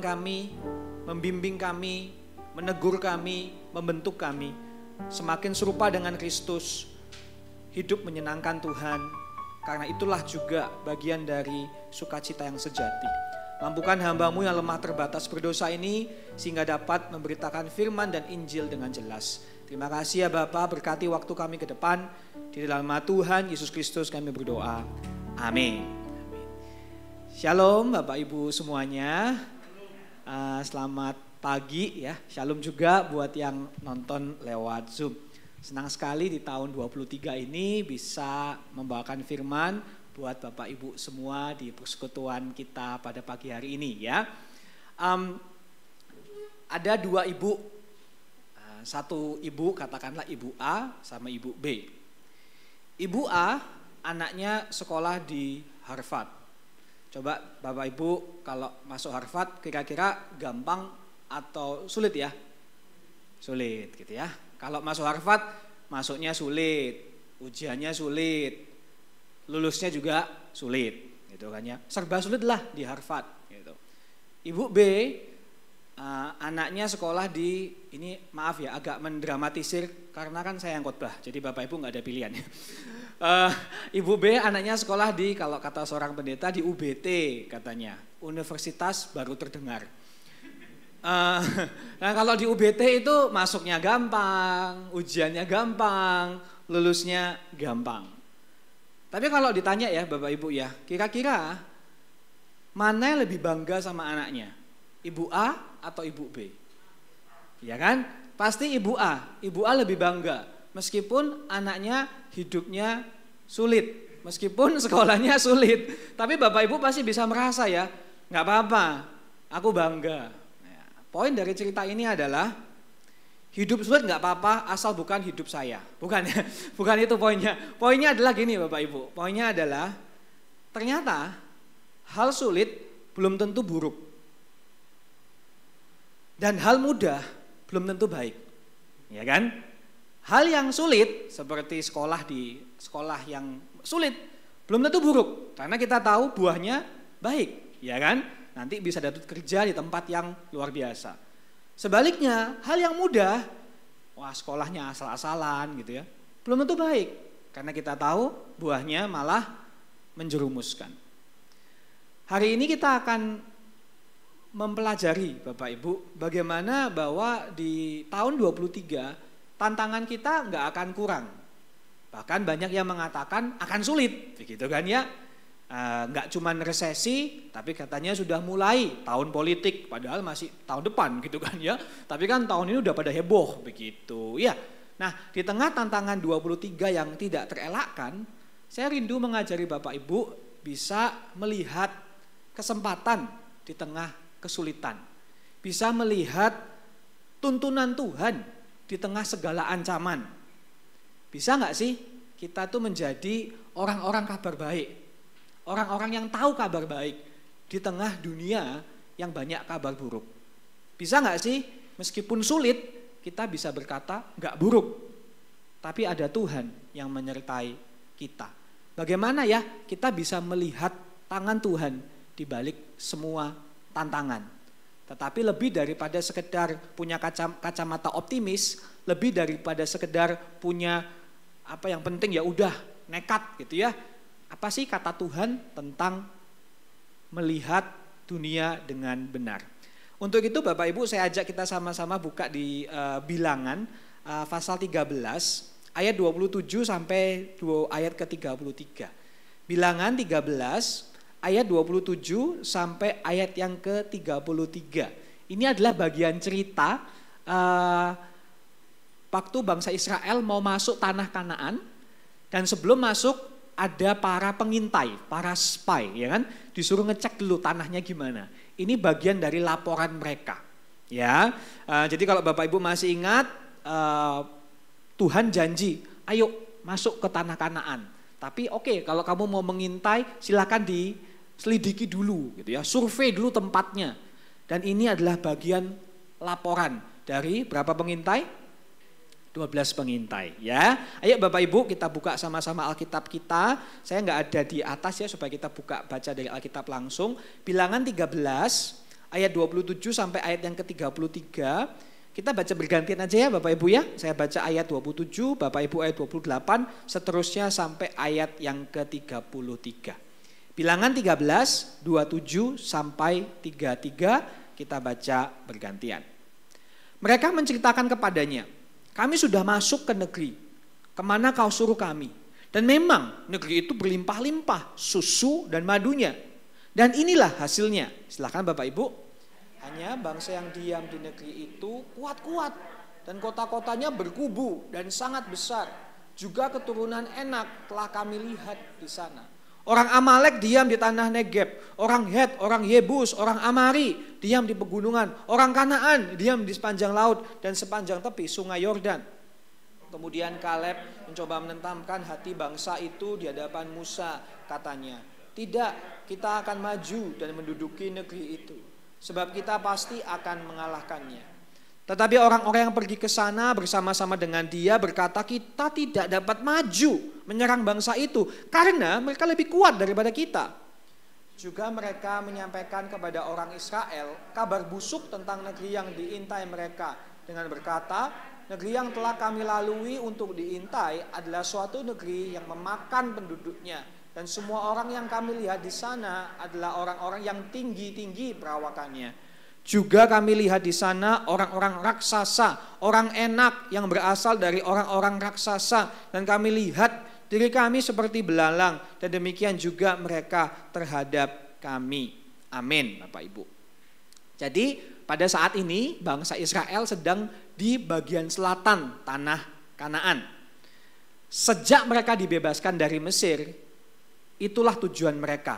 kami, membimbing kami, menegur kami, membentuk kami semakin serupa dengan Kristus, hidup menyenangkan Tuhan, karena itulah juga bagian dari sukacita yang sejati. Mampukan hamba-Mu yang lemah terbatas berdosa ini sehingga dapat memberitakan firman dan Injil dengan jelas. Terima kasih ya Bapa, berkati waktu kami ke depan. Di dalam nama Tuhan Yesus Kristus kami berdoa. Amin. Shalom Bapak Ibu semuanya. Selamat pagi ya. Shalom juga buat yang nonton lewat Zoom. Senang sekali di tahun 23 ini bisa membawakan firman buat Bapak Ibu semua di persekutuan kita pada pagi hari ini ya. Ada dua ibu, satu ibu katakanlah ibu A sama ibu B. Ibu A anaknya sekolah di Harvard. Coba Bapak Ibu kalau masuk Harvard kira-kira gampang atau sulit ya? Sulit gitu ya. Kalau masuk Harvard masuknya sulit, ujiannya sulit, lulusnya juga sulit gitu kan ya. Serba sulit lah di Harvard gitu. Ibu B anaknya sekolah di, ini maaf ya agak mendramatisir karena kan saya yang khotbah, jadi Bapak Ibu nggak ada pilihan. Ibu B anaknya sekolah di, kalau kata seorang pendeta, di UBT katanya, Universitas Baru Terdengar. Nah kalau di UBT itu masuknya gampang, ujiannya gampang, lulusnya gampang. Tapi kalau ditanya ya Bapak Ibu ya, kira-kira mana yang lebih bangga sama anaknya? Ibu A atau ibu B? Ya kan? Pasti ibu A. Ibu A lebih bangga. Meskipun anaknya hidupnya sulit. Meskipun sekolahnya sulit. Tapi Bapak Ibu pasti bisa merasa ya, gak apa-apa, aku bangga. Nah, poin dari cerita ini adalah, hidup sulit gak apa-apa asal bukan hidup saya. Bukan ya, bukan itu poinnya. Poinnya adalah gini Bapak Ibu. Poinnya adalah, ternyata hal sulit belum tentu buruk. Dan hal mudah belum tentu baik, ya kan? Hal yang sulit seperti sekolah di sekolah yang sulit belum tentu buruk, karena kita tahu buahnya baik, ya kan? Nanti bisa dapat kerja di tempat yang luar biasa. Sebaliknya, hal yang mudah, wah sekolahnya asal-asalan gitu ya, belum tentu baik, karena kita tahu buahnya malah menjerumuskan. Hari ini kita akan mempelajari Bapak Ibu bagaimana bahwa di tahun 23 tantangan kita nggak akan kurang. Bahkan banyak yang mengatakan akan sulit, begitu kan ya. Nggak cuma resesi, tapi katanya sudah mulai tahun politik, padahal masih tahun depan gitu kan ya. Tapi kan tahun ini udah pada heboh begitu ya. Nah di tengah tantangan 23 yang tidak terelakkan, saya rindu mengajari Bapak Ibu bisa melihat kesempatan di tengah kesulitan, bisa melihat tuntunan Tuhan di tengah segala ancaman. Bisa nggak sih kita tuh menjadi orang-orang kabar baik, orang-orang yang tahu kabar baik di tengah dunia yang banyak kabar buruk? Bisa nggak sih meskipun sulit kita bisa berkata nggak buruk, tapi ada Tuhan yang menyertai kita. Bagaimana ya kita bisa melihat tangan Tuhan di balik semua tantangan. Tetapi lebih daripada sekedar punya kacamata optimis, lebih daripada sekedar punya apa yang penting ya udah nekat gitu ya. Apa sih kata Tuhan tentang melihat dunia dengan benar? Untuk itu Bapak Ibu saya ajak kita sama-sama buka di Bilangan pasal 13 ayat 27 sampai ayat ke-33. Bilangan 13 ayat 27 sampai ayat yang ke-33. Ini adalah bagian cerita waktu bangsa Israel mau masuk tanah Kanaan, dan sebelum masuk ada para pengintai, para spy, ya kan? Disuruh ngecek dulu tanahnya gimana. Ini bagian dari laporan mereka. Ya, jadi kalau Bapak Ibu masih ingat, Tuhan janji, ayo masuk ke tanah Kanaan. Tapi oke, kalau kamu mau mengintai, silakan diselidiki dulu gitu ya, survei dulu tempatnya. Dan ini adalah bagian laporan dari berapa pengintai? 12 pengintai ya. Ayo Bapak Ibu kita buka sama-sama Alkitab kita. Saya nggak ada di atas ya supaya kita baca dari Alkitab langsung. Bilangan 13 ayat 27 sampai ayat yang ke-33. Kita baca bergantian aja ya Bapak Ibu ya. Saya baca ayat 27, Bapak Ibu ayat 28, seterusnya sampai ayat yang ke-33. Bilangan 13, 27 sampai 33 kita baca bergantian. Mereka menceritakan kepadanya, kami sudah masuk ke negeri, kemana kau suruh kami. Dan memang negeri itu berlimpah-limpah susu dan madunya. Dan inilah hasilnya. Silakan Bapak Ibu. Hanya bangsa yang diam di negeri itu kuat-kuat. Dan kota-kotanya berkubu dan sangat besar. Juga keturunan Enak telah kami lihat di sana. Orang Amalek diam di tanah Negeb. Orang Het, orang Yebus, orang Amari diam di pegunungan. Orang Kanaan diam di sepanjang laut dan sepanjang tepi sungai Yordan. Kemudian Kaleb mencoba menentamkan hati bangsa itu di hadapan Musa. Katanya, tidak, kita akan maju dan menduduki negeri itu. Sebab kita pasti akan mengalahkannya. Tetapi orang-orang yang pergi ke sana bersama-sama dengan dia berkata, kita tidak dapat maju menyerang bangsa itu karena mereka lebih kuat daripada kita. Juga mereka menyampaikan kepada orang Israel kabar busuk tentang negeri yang diintai mereka dengan berkata, negeri yang telah kami lalui untuk diintai adalah suatu negeri yang memakan penduduknya. Dan semua orang yang kami lihat di sana adalah orang-orang yang tinggi-tinggi perawakannya. Juga kami lihat di sana orang-orang raksasa, orang Enak yang berasal dari orang-orang raksasa. Dan kami lihat diri kami seperti belalang. Dan demikian juga mereka terhadap kami. Amin Bapak Ibu. Jadi pada saat ini bangsa Israel sedang di bagian selatan tanah Kanaan. Sejak mereka dibebaskan dari Mesir, itulah tujuan mereka.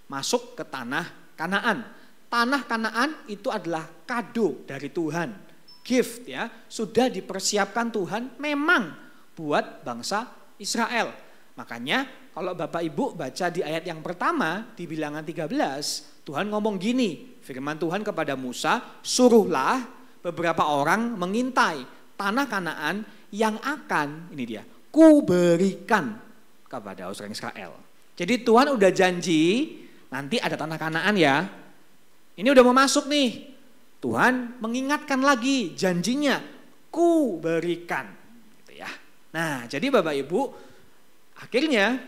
Masuk ke tanah Kanaan. Tanah Kanaan itu adalah kado dari Tuhan. Gift ya, sudah dipersiapkan Tuhan memang buat bangsa Israel. Makanya kalau Bapak Ibu baca di ayat yang pertama di Bilangan 13, Tuhan ngomong gini, firman Tuhan kepada Musa, suruhlah beberapa orang mengintai tanah Kanaan yang akan, ini dia, kuberikan kepada orang Israel. Jadi Tuhan udah janji nanti ada tanah Kanaan ya. Ini udah mau masuk nih. Tuhan mengingatkan lagi janjinya, ku berikan. Gitu ya. Nah jadi Bapak Ibu, akhirnya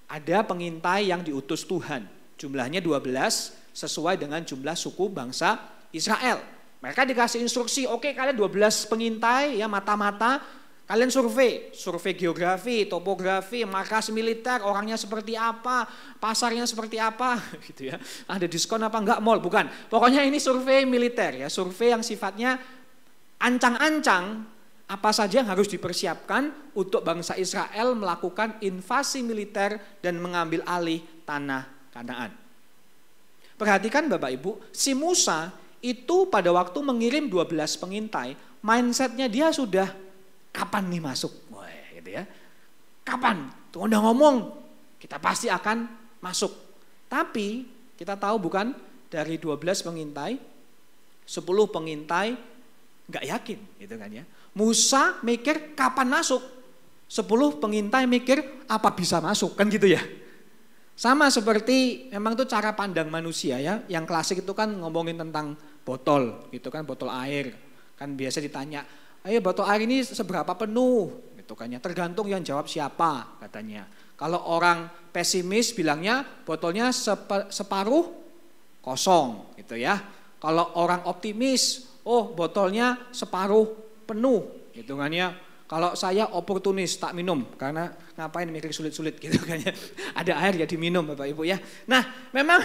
ada pengintai yang diutus Tuhan. Jumlahnya 12 sesuai dengan jumlah suku bangsa Israel. Mereka dikasih instruksi, oke kalian 12 pengintai ya mata-mata. Kalian survei geografi, topografi, markas militer, orangnya seperti apa, pasarnya seperti apa, gitu ya. Ada diskon apa enggak mall, bukan. Pokoknya ini survei militer ya, survei yang sifatnya ancang-ancang apa saja yang harus dipersiapkan untuk bangsa Israel melakukan invasi militer dan mengambil alih tanah Kanaan. Perhatikan Bapak Ibu, si Musa itu pada waktu mengirim 12 pengintai, mindsetnya dia sudah kapan nih masuk? Wah, gitu ya. Kapan? Tuh udah ngomong, kita pasti akan masuk. Tapi kita tahu bukan dari 12 pengintai, 10 pengintai nggak yakin, gitu kan ya. Musa mikir kapan masuk? 10 pengintai mikir apa bisa masuk, kan gitu ya. Sama seperti memang tuh cara pandang manusia ya. Yang klasik itu kan ngomongin tentang botol, gitu kan, botol air. Kan biasa ditanya, ayo botol air ini seberapa penuh, gitu kan ya. Tergantung yang jawab siapa katanya. Kalau orang pesimis bilangnya botolnya separuh kosong, gitu ya. Kalau orang optimis, oh botolnya separuh penuh, gitu kan ya. Kalau saya oportunis tak minum karena ngapain mikir sulit-sulit gitu kan ya. Ada air ya diminum Bapak Ibu ya. Nah, memang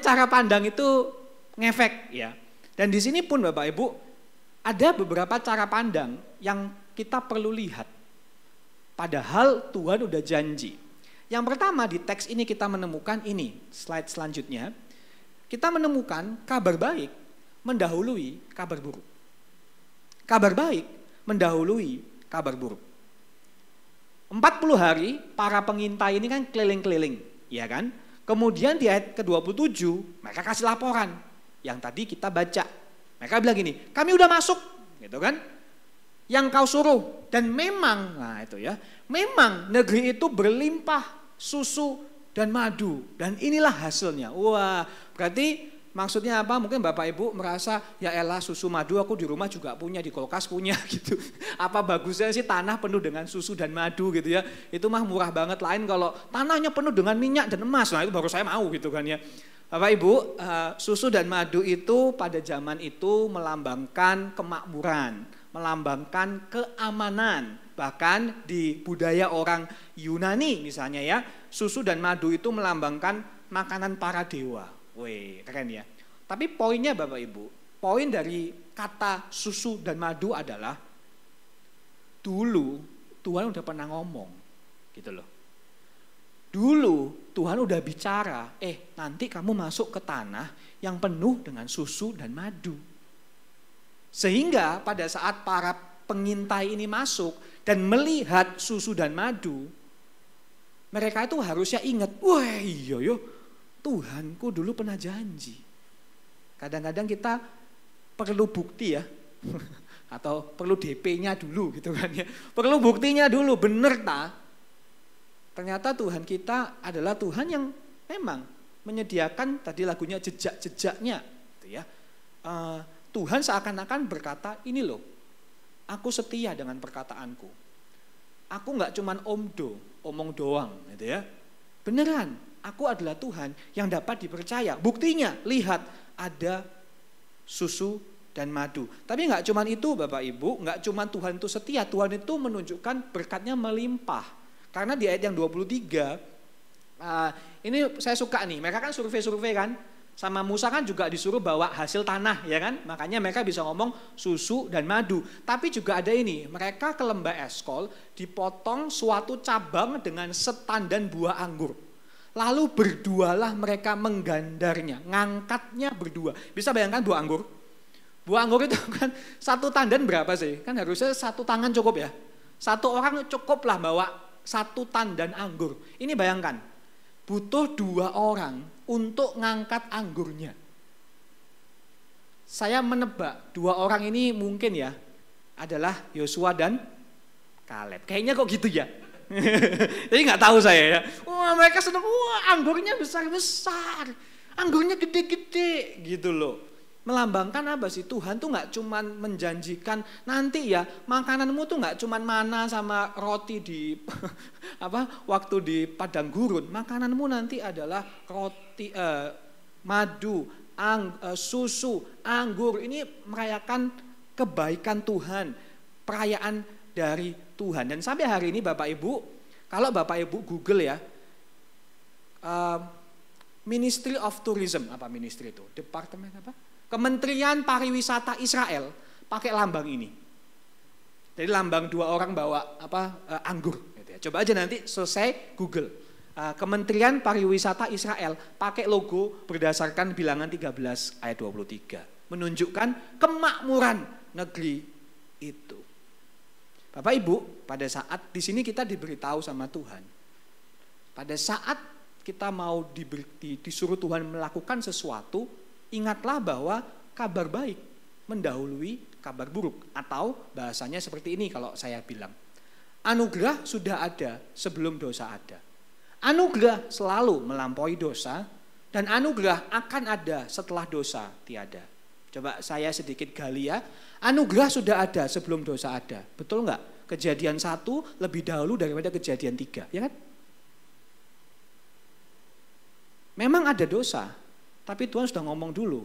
cara pandang itu ngefek ya. Dan di sini pun Bapak Ibu ada beberapa cara pandang yang kita perlu lihat. Padahal Tuhan udah janji. Yang pertama di teks ini kita menemukan ini, slide selanjutnya. Kita menemukan kabar baik mendahului kabar buruk. Kabar baik mendahului kabar buruk. 40 hari para pengintai ini kan keliling-keliling, ya kan? Kemudian di ayat ke-27 mereka kasih laporan yang tadi kita baca. Mereka bilang gini, kami udah masuk, gitu kan? Yang kau suruh. Dan memang, nah itu ya, memang negeri itu berlimpah susu dan madu. Dan inilah hasilnya. Wah, berarti maksudnya apa? Mungkin Bapak Ibu merasa, ya elah susu madu aku di rumah juga punya, di kulkas punya gitu. Apa bagusnya sih tanah penuh dengan susu dan madu gitu ya. Itu mah murah banget, lain kalau tanahnya penuh dengan minyak dan emas, nah itu baru saya mau gitu kan ya. Bapak Ibu, susu dan madu itu pada zaman itu melambangkan kemakmuran, melambangkan keamanan. Bahkan di budaya orang Yunani misalnya ya, susu dan madu itu melambangkan makanan para dewa. Wih, keren ya. Tapi poinnya Bapak Ibu, poin dari kata susu dan madu adalah dulu Tuhan udah pernah ngomong gitu loh. Dulu Tuhan udah bicara, nanti kamu masuk ke tanah yang penuh dengan susu dan madu. Sehingga pada saat para pengintai ini masuk dan melihat susu dan madu, mereka itu harusnya ingat, wah iya yo, Tuhanku dulu pernah janji. Kadang-kadang kita perlu bukti ya, atau perlu DP-nya dulu gitu kan ya. Perlu buktinya dulu, bener tak? Ternyata Tuhan kita adalah Tuhan yang memang menyediakan tadi lagunya jejak-jejaknya gitu ya. Tuhan seakan-akan berkata, ini loh, aku setia dengan perkataanku. Aku gak cuman omong doang gitu ya. Beneran, aku adalah Tuhan yang dapat dipercaya. Buktinya, lihat ada susu dan madu. Tapi gak cuman itu Bapak Ibu, gak cuman Tuhan itu setia, Tuhan itu menunjukkan berkatnya melimpah. Karena di ayat yang 23, ini saya suka nih, mereka kan survei-survei kan, sama Musa kan juga disuruh bawa hasil tanah ya kan, makanya mereka bisa ngomong susu dan madu. Tapi juga ada ini, mereka ke lembah Eskol dipotong suatu cabang dengan setandan buah anggur. Lalu berdualah mereka menggandarnya, ngangkatnya berdua. Bisa bayangkan buah anggur? Buah anggur itu kan satu tandan berapa sih? Kan harusnya satu tangan cukup ya. Satu orang cukup lah bawa satu tandan anggur. Ini bayangkan, butuh 2 orang untuk ngangkat anggurnya. Saya menebak 2 orang ini mungkin ya adalah Yosua dan Kaleb. Kayaknya kok gitu ya. Jadi nggak tahu saya ya. Wah mereka senang, wah anggurnya besar-besar, anggurnya gede-gede gitu loh. Melambangkan apa sih? Tuhan tuh nggak cuman menjanjikan nanti ya makananmu tuh nggak cuman mana sama roti di waktu di padang gurun. Makananmu nanti adalah roti, madu, susu, anggur. Ini merayakan kebaikan Tuhan, perayaan dari Tuhan. Dan sampai hari ini Bapak Ibu, kalau Bapak Ibu Google ya, Ministry of Tourism, apa ministry itu? Departemen apa? Kementerian Pariwisata Israel pakai lambang ini. Jadi lambang 2 orang bawa anggur. Gitu ya. Coba aja nanti selesai Google. Kementerian Pariwisata Israel pakai logo berdasarkan bilangan 13 ayat 23. Menunjukkan kemakmuran negeri itu. Bapak Ibu, pada saat di sini kita diberitahu sama Tuhan. Pada saat kita mau disuruh Tuhan melakukan sesuatu, ingatlah bahwa kabar baik mendahului kabar buruk. Atau bahasanya seperti ini kalau saya bilang. Anugerah sudah ada sebelum dosa ada. Anugerah selalu melampaui dosa. Dan anugerah akan ada setelah dosa tiada. Coba saya sedikit gali ya. Anugerah sudah ada sebelum dosa ada. Betul enggak? Kejadian 1 lebih dahulu daripada kejadian 3. Ya kan? Memang ada dosa. Tapi Tuhan sudah ngomong dulu,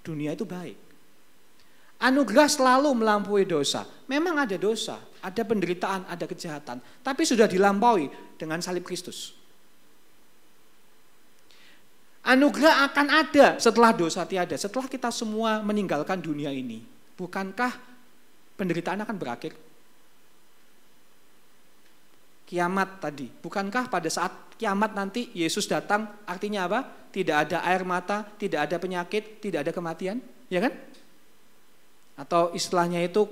dunia itu baik. Anugerah selalu melampaui dosa. Memang ada dosa, ada penderitaan, ada kejahatan. Tapi sudah dilampaui dengan salib Kristus. Anugerah akan ada setelah dosa tiada. Setelah kita semua meninggalkan dunia ini. Bukankah penderitaan akan berakhir? Kiamat tadi, bukankah pada saat kiamat nanti Yesus datang artinya apa? Tidak ada air mata, tidak ada penyakit, tidak ada kematian, ya kan? Atau istilahnya itu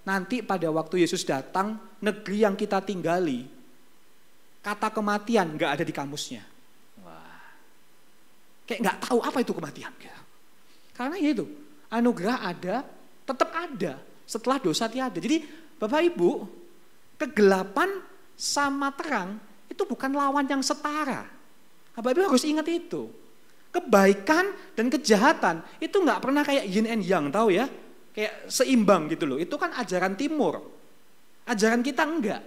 nanti pada waktu Yesus datang, negeri yang kita tinggali, kata kematian nggak ada di kamusnya. Wah, kayak nggak tahu apa itu kematian. Karena itu anugerah ada, tetap ada setelah dosa tiada. Jadi Bapak Ibu, kegelapan sama terang itu bukan lawan yang setara. Bapak Ibu harus ingat itu. Kebaikan dan kejahatan itu nggak pernah kayak yin and yang, tahu ya? Kayak seimbang gitu loh. Itu kan ajaran timur. Ajaran kita enggak.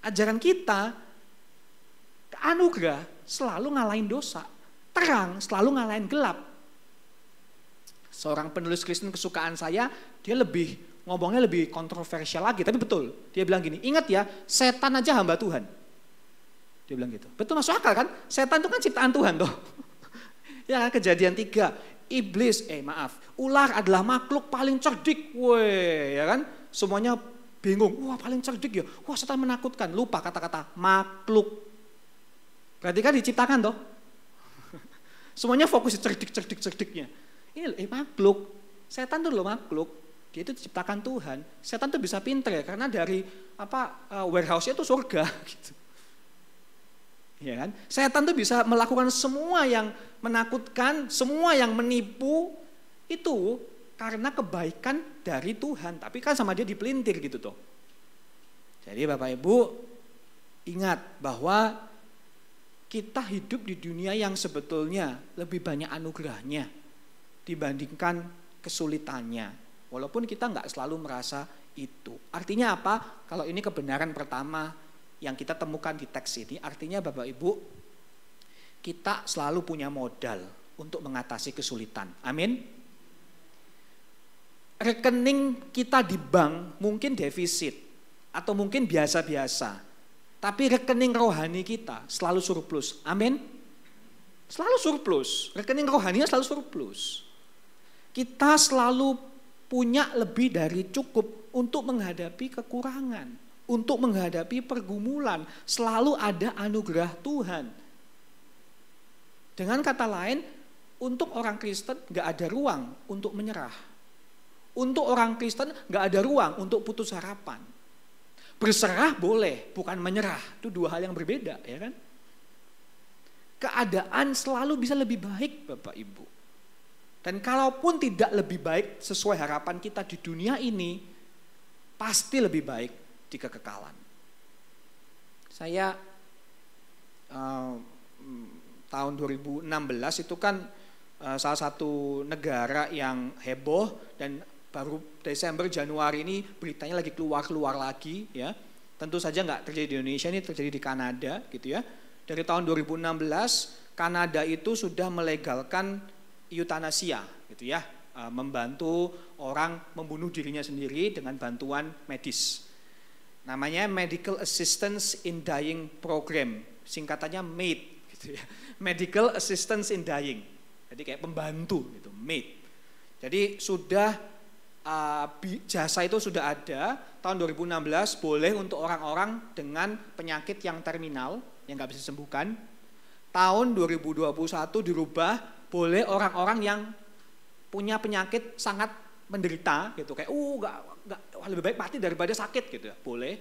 Ajaran kita anugerah selalu ngalahin dosa. Terang selalu ngalahin gelap. Seorang penulis Kristen kesukaan saya, dia ngomongnya lebih kontroversial lagi, tapi betul. Dia bilang gini, ingat ya, setan aja hamba Tuhan. Dia bilang gitu. Betul, masuk akal kan? Setan itu kan ciptaan Tuhan toh. Ya, Kejadian 3, ular adalah makhluk paling cerdik. Weh, ya kan? Semuanya bingung. Wah, paling cerdik ya. Wah, setan menakutkan. Lupa kata-kata makhluk. Berarti kan diciptakan toh. Semuanya fokus di cerdik-cerdiknya. Ini makhluk. Setan itu loh makhluk. Dia itu diciptakan Tuhan. Setan itu bisa pinter ya, karena dari warehouse-nya itu surga gitu. Ya kan? Setan itu bisa melakukan semua yang menakutkan, semua yang menipu itu karena kebaikan dari Tuhan. Tapi kan sama dia dipelintir gitu toh. Jadi Bapak Ibu ingat bahwa kita hidup di dunia yang sebetulnya lebih banyak anugerahnya dibandingkan kesulitannya. Walaupun kita nggak selalu merasa itu. Artinya apa? Kalau ini kebenaran pertama yang kita temukan di teks ini, artinya Bapak Ibu, kita selalu punya modal untuk mengatasi kesulitan. Amin. Rekening kita di bank mungkin defisit atau mungkin biasa-biasa. Tapi rekening rohani kita selalu surplus. Amin. Selalu surplus. Rekening rohaninya selalu surplus. Kita selalu punya lebih dari cukup untuk menghadapi kekurangan, untuk menghadapi pergumulan. Selalu ada anugerah Tuhan. Dengan kata lain, untuk orang Kristen gak ada ruang untuk menyerah. Untuk orang Kristen gak ada ruang untuk putus harapan. Berserah boleh, bukan menyerah. Itu dua hal yang berbeda, ya kan? Keadaan selalu bisa lebih baik, Bapak Ibu. Dan kalaupun tidak lebih baik sesuai harapan kita di dunia ini, pasti lebih baik di kekekalan. Saya tahun 2016 itu kan salah satu negara yang heboh, dan baru Desember Januari ini beritanya lagi keluar lagi ya. Tentu saja nggak terjadi di Indonesia, ini terjadi di Kanada gitu ya. Dari tahun 2016 Kanada itu sudah melegalkan eutanasia gitu ya, membantu orang membunuh dirinya sendiri dengan bantuan medis. Namanya Medical Assistance in Dying Program, singkatannya MAID gitu ya. Medical Assistance in Dying. Jadi kayak pembantu gitu, MAID. Jadi sudah jasa itu sudah ada tahun 2016, boleh untuk orang-orang dengan penyakit yang terminal yang nggak bisa disembuhkan. Tahun 2021 dirubah, boleh orang-orang yang punya penyakit sangat menderita gitu, kayak lebih baik mati daripada sakit gitu ya, boleh.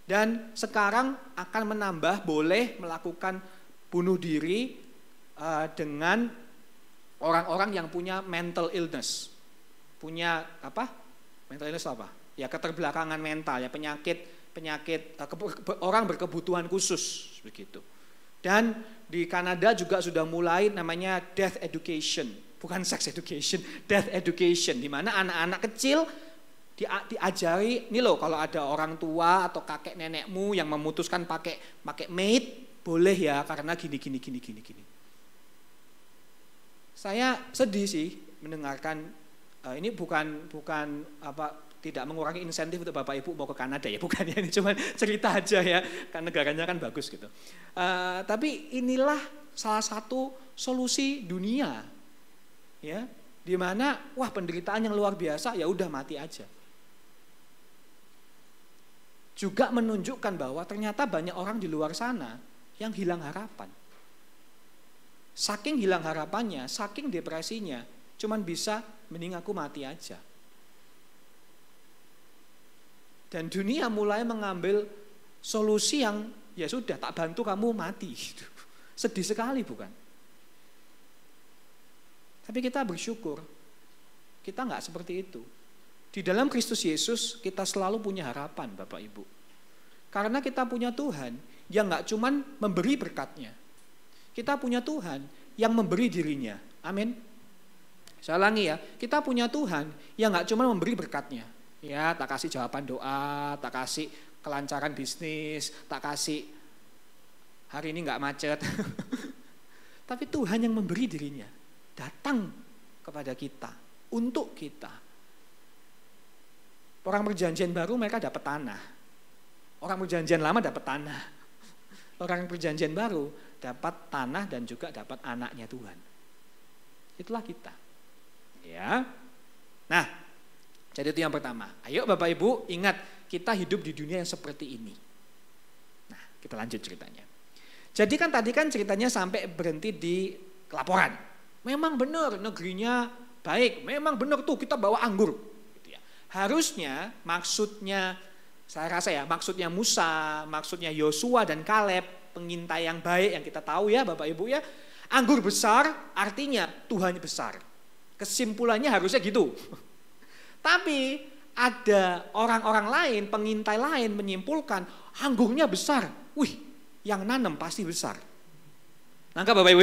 Dan sekarang akan menambah boleh melakukan bunuh diri dengan orang-orang yang punya mental illness. Punya apa? Mental illness apa? Ya keterbelakangan mental, ya penyakit orang berkebutuhan khusus begitu. Dan di Kanada juga sudah mulai namanya death education, bukan sex education, death education, di mana anak-anak kecil diajari, ini loh kalau ada orang tua atau kakek nenekmu yang memutuskan pakai maid, boleh ya karena gini. Saya sedih sih mendengarkan ini bukan apa, tidak mengurangi insentif untuk Bapak Ibu mau ke Kanada ya, bukan ya, ini cuma cerita aja ya, kan negaranya kan bagus gitu. Tapi inilah salah satu solusi dunia, ya, di mana penderitaan yang luar biasa, ya udah mati aja. Juga menunjukkan bahwa ternyata banyak orang di luar sana yang hilang harapan. Saking hilang harapannya, saking depresinya, cuman bisa mending aku mati aja. Dan dunia mulai mengambil solusi yang ya sudah tak bantu kamu mati. Sedih sekali bukan? Tapi kita bersyukur, kita nggak seperti itu. Di dalam Kristus Yesus kita selalu punya harapan Bapak Ibu. Karena kita punya Tuhan yang nggak cuman memberi berkatnya. Kita punya Tuhan yang memberi dirinya Amin. Saya ulangi ya, kita punya Tuhan yang nggak cuma memberi berkatnya. Ya, tak kasih jawaban doa, tak kasih kelancaran bisnis, tak kasih hari ini nggak macet. Tapi Tuhan yang memberi dirinya, datang kepada kita, untuk kita. Orang perjanjian baru mereka dapat tanah. Orang perjanjian lama dapat tanah. Orang perjanjian baru dapat tanah dan juga dapat anaknya Tuhan. Itulah kita. Ya. Nah, jadi itu yang pertama. Ayo Bapak Ibu, ingat kita hidup di dunia yang seperti ini. Nah, kita lanjut ceritanya. Jadi kan tadi kan ceritanya sampai berhenti di laporan. Memang benar negerinya baik, memang benar tuh kita bawa anggur. Gitu ya. Harusnya maksudnya, saya rasa ya, maksudnya Musa, maksudnya Yosua dan Kaleb, pengintai yang baik yang kita tahu ya Bapak Ibu ya. Anggur besar artinya Tuhan besar. Kesimpulannya harusnya gitu. Tapi ada orang-orang lain, pengintai lain menyimpulkan anggurnya besar. Wih, yang nanam pasti besar. Nangkap Bapak Ibu?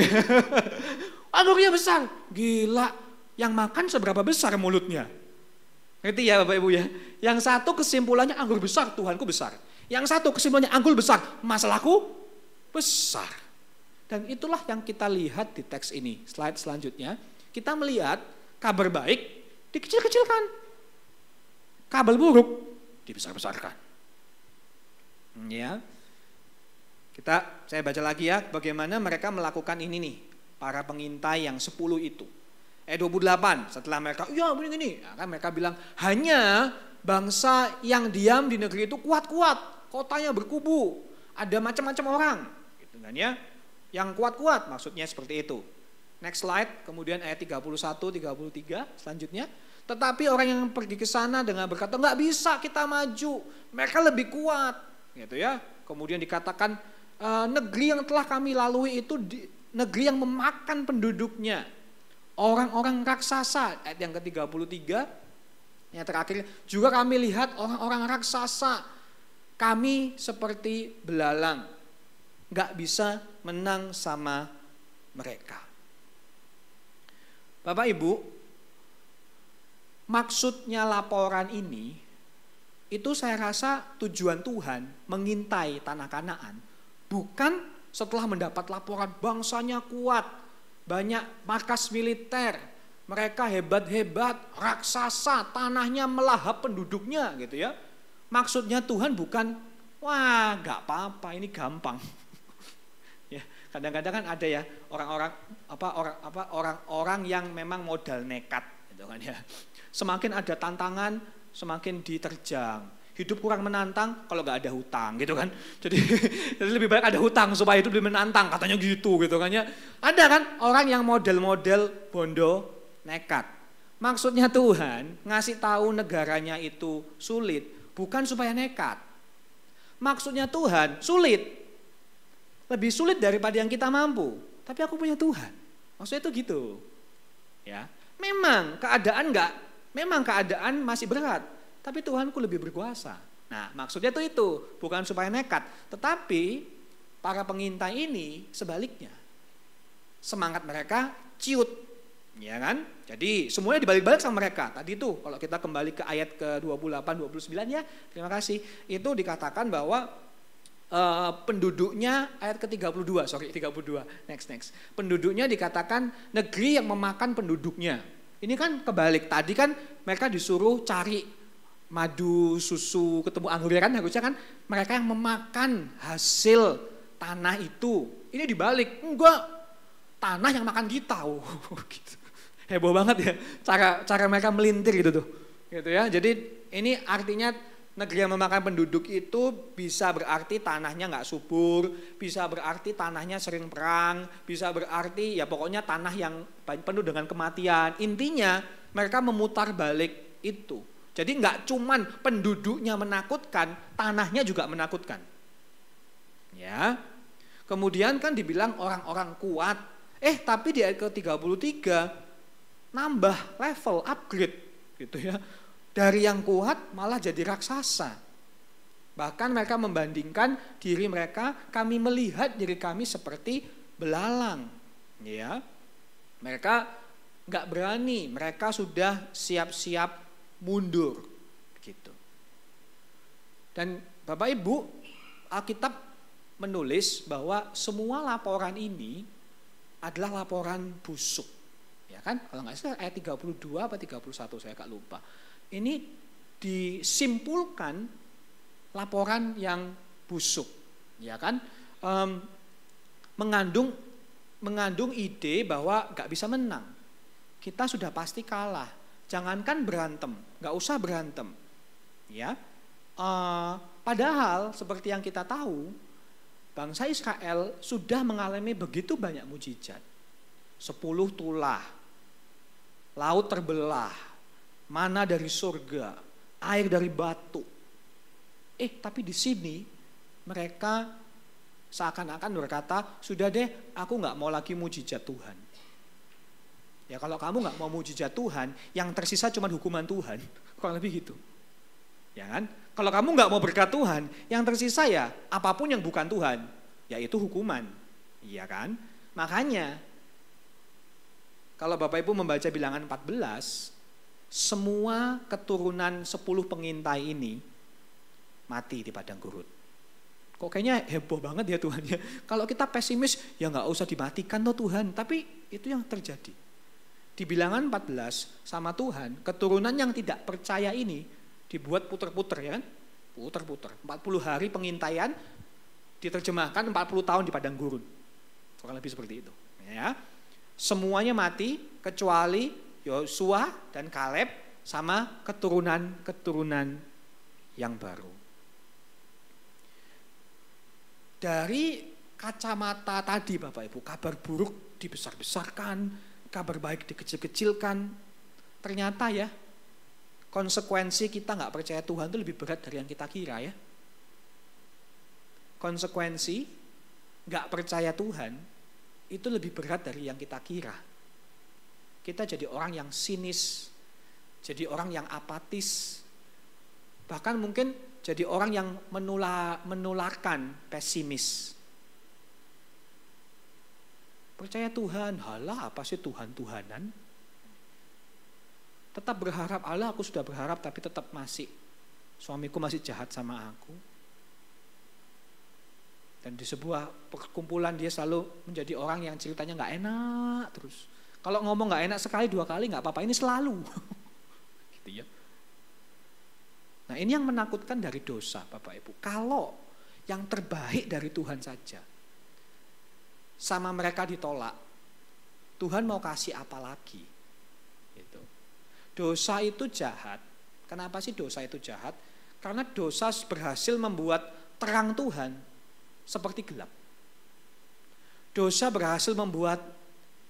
Anggurnya besar. Gila, yang makan seberapa besar mulutnya? Ngerti ya Bapak Ibu ya? Yang satu kesimpulannya anggur besar, Tuhanku besar. Yang satu kesimpulannya anggur besar, masalahku besar. Dan itulah yang kita lihat di teks ini. Slide selanjutnya. Kita melihat kabar baik dikecil-kecilkan. Kabar buruk dibesar-besarkan. Ya. Saya baca lagi ya, bagaimana mereka melakukan ini nih, para pengintai yang 10 itu. 28, setelah mereka, ya begini, ya, kan mereka bilang, hanya bangsa yang diam di negeri itu kuat-kuat, kotanya berkubu, ada macam-macam orang. Gitu kan ya, yang kuat-kuat maksudnya seperti itu. Next slide, kemudian ayat 31, 33 selanjutnya. Tetapi orang yang pergi ke sana dengan berkata, enggak bisa kita maju, mereka lebih kuat. Gitu ya. Kemudian dikatakan, negeri yang telah kami lalui itu negeri yang memakan penduduknya. Orang-orang raksasa, ayat yang ke-33, yang terakhir, juga kami lihat orang-orang raksasa, kami seperti belalang, enggak bisa menang sama mereka. Bapak Ibu, maksudnya laporan ini, itu saya rasa tujuan Tuhan mengintai tanah Kanaan. Bukan setelah mendapat laporan bangsanya kuat, banyak markas militer, mereka hebat-hebat, raksasa, tanahnya melahap penduduknya gitu ya. Maksudnya Tuhan bukan, wah gak apa-apa ini gampang. Ya, kadang-kadang kan ada ya orang-orang yang memang modal nekat gitu kan ya. Semakin ada tantangan, semakin diterjang. Hidup kurang menantang kalau nggak ada hutang gitu kan. Jadi lebih baik ada hutang supaya hidup lebih menantang, katanya gitu kan ya. Ada kan orang yang model-model bondo nekat. Maksudnya Tuhan ngasih tahu negaranya itu sulit bukan supaya nekat. Maksudnya Tuhan sulit. Lebih sulit daripada yang kita mampu. Tapi aku punya Tuhan. Maksudnya itu gitu. Ya. Memang keadaan masih berat. Tapi Tuhanku lebih berkuasa. Nah maksudnya itu bukan supaya nekat. Tetapi para pengintai ini sebaliknya. Semangat mereka ciut. Ya kan? Jadi semuanya dibalik-balik sama mereka. Tadi itu kalau kita kembali ke ayat ke-28, 29 ya. Terima kasih. Itu dikatakan bahwa penduduknya ayat ke-32, 32. Next. Penduduknya dikatakan negeri yang memakan penduduknya. Ini kan kebalik. Tadi kan mereka disuruh cari madu, susu, ketemu anggurnya kan harusnya kan mereka yang memakan hasil tanah itu. Ini dibalik, enggak, tanah yang makan kita. Gitu. Heboh banget ya cara mereka melintir gitu tuh. Gitu ya. Jadi ini artinya negeri yang memakan penduduk itu bisa berarti tanahnya nggak subur, bisa berarti tanahnya sering perang, bisa berarti ya pokoknya tanah yang penuh dengan kematian. Intinya mereka memutar balik itu. Jadi nggak cuman penduduknya menakutkan, tanahnya juga menakutkan. Ya. Kemudian kan dibilang orang-orang kuat. Tapi di ayat ke-33 nambah level, upgrade gitu ya. Dari yang kuat malah jadi raksasa. Bahkan mereka membandingkan diri mereka, kami melihat diri kami seperti belalang. Ya. Mereka nggak berani, mereka sudah siap-siap mundur gitu. Dan Bapak Ibu, Alkitab menulis bahwa semua laporan ini adalah laporan busuk. Ya kan? Kalau nggak salah ayat 32 atau 31 saya agak lupa. Ini disimpulkan laporan yang busuk, ya kan? Mengandung ide bahwa nggak bisa menang. Kita sudah pasti kalah. Jangankan berantem, nggak usah berantem, ya. Padahal seperti yang kita tahu, bangsa Israel sudah mengalami begitu banyak mujizat. 10 tulah, laut terbelah, mana dari surga, air dari batu. Tapi di sini mereka seakan-akan berkata, sudah deh, aku nggak mau lagi mujizat Tuhan. Ya kalau kamu nggak mau mujizat Tuhan, yang tersisa cuma hukuman Tuhan, kurang lebih gitu. Ya kan? Kalau kamu nggak mau berkat Tuhan, yang tersisa ya apapun yang bukan Tuhan, yaitu hukuman. Iya kan? Makanya kalau Bapak Ibu membaca Bilangan 14, semua keturunan 10 pengintai ini mati di padang gurun. Kok kayaknya heboh banget ya Tuhan ya. Kalau kita pesimis ya nggak usah dimatikan tuh Tuhan. Tapi itu yang terjadi. Di Bilangan 14 sama Tuhan, keturunan yang tidak percaya ini dibuat puter-puter ya kan. Puter-puter. 40 hari pengintaian diterjemahkan 40 tahun di padang gurun. Kurang lebih seperti itu. Ya. Semuanya mati kecuali Yosua dan Kaleb sama keturunan-keturunan yang baru. Dari kacamata tadi Bapak Ibu, kabar buruk dibesar-besarkan, kabar baik dikecil-kecilkan. Ternyata ya, konsekuensi kita nggak percaya Tuhan itu lebih berat dari yang kita kira ya. Konsekuensi nggak percaya Tuhan itu lebih berat dari yang kita kira. Kita jadi orang yang sinis, jadi orang yang apatis, bahkan mungkin jadi orang yang menularkan pesimis. Percaya Tuhan, halah apa sih Tuhan-Tuhanan? Tetap berharap, Allah aku sudah berharap tapi tetap suamiku masih jahat sama aku. Dan di sebuah perkumpulan dia selalu menjadi orang yang ceritanya gak enak terus. Kalau ngomong gak enak sekali 2 kali gak apa-apa, ini selalu. Gitu ya. Nah ini yang menakutkan dari dosa Bapak Ibu. Kalau yang terbaik dari Tuhan saja sama mereka ditolak, Tuhan mau kasih apa lagi? Gitu. Dosa itu jahat. Kenapa sih dosa itu jahat? Karena dosa berhasil membuat terang Tuhan seperti gelap. Dosa berhasil membuat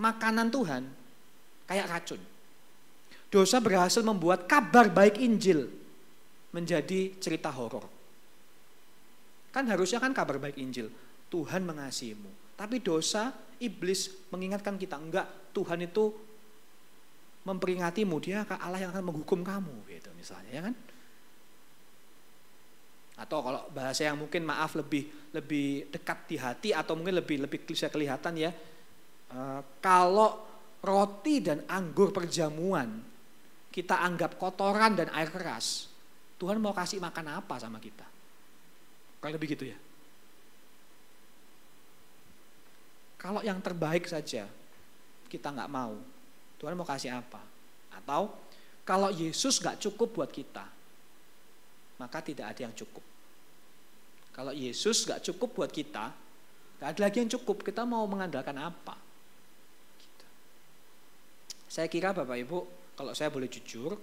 makanan Tuhan kayak racun. Dosa berhasil membuat kabar baik Injil menjadi cerita horor. Kan harusnya kan kabar baik Injil, Tuhan mengasihimu. Tapi dosa, iblis mengingatkan kita, enggak, Tuhan itu memperingatimu, dia Allah yang akan menghukum kamu, gitu misalnya, ya kan? Atau kalau bahasa yang mungkin maaf lebih dekat di hati atau mungkin lebih bisa kelihatan ya, kalau roti dan anggur perjamuan kita anggap kotoran dan air keras, Tuhan mau kasih makan apa sama kita? Kayak lebih gitu ya. Kalau yang terbaik saja kita nggak mau, Tuhan mau kasih apa? Atau kalau Yesus nggak cukup buat kita, maka tidak ada yang cukup. Kalau Yesus nggak cukup buat kita, nggak ada lagi yang cukup. Kita mau mengandalkan apa? Gitu. Saya kira Bapak Ibu, kalau saya boleh jujur,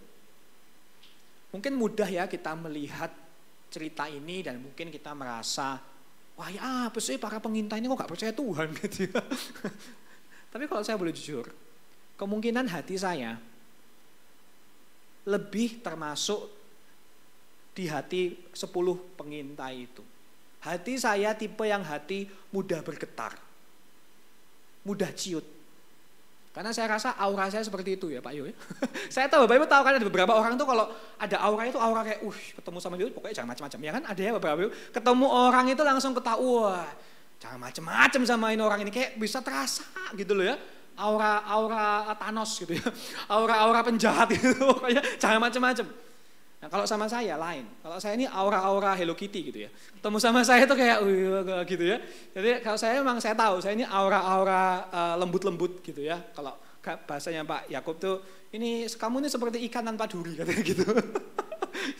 mungkin mudah ya kita melihat cerita ini dan mungkin kita merasa, wah ya apa sih para pengintai ini kok gak percaya Tuhan gitu ya. Tapi kalau saya boleh jujur, kemungkinan hati saya lebih termasuk di hati 10 pengintai itu. Hati saya tipe yang hati mudah bergetar, mudah ciut. Karena saya rasa aura saya seperti itu ya Pak Yo. Saya tahu Bapak Ibu tahu kan ada beberapa orang tuh kalau ada aura itu aura kayak ketemu sama dia pokoknya jangan macam-macam ya kan, ada ya beberapa Ibu ketemu orang itu langsung ketahuan. Jangan macam-macam sama ini orang ini, kayak bisa terasa gitu loh ya. aura Thanos gitu ya. Aura penjahat gitu, pokoknya jangan macam-macam. Nah, kalau sama saya lain. Kalau saya ini aura Hello Kitty gitu ya. Ketemu sama saya tuh kayak gitu ya. Jadi kalau saya memang saya tahu, saya ini aura lembut-lembut gitu ya. Kalau bahasanya Pak Yakub tuh, ini kamu ini seperti ikan tanpa duri katanya gitu.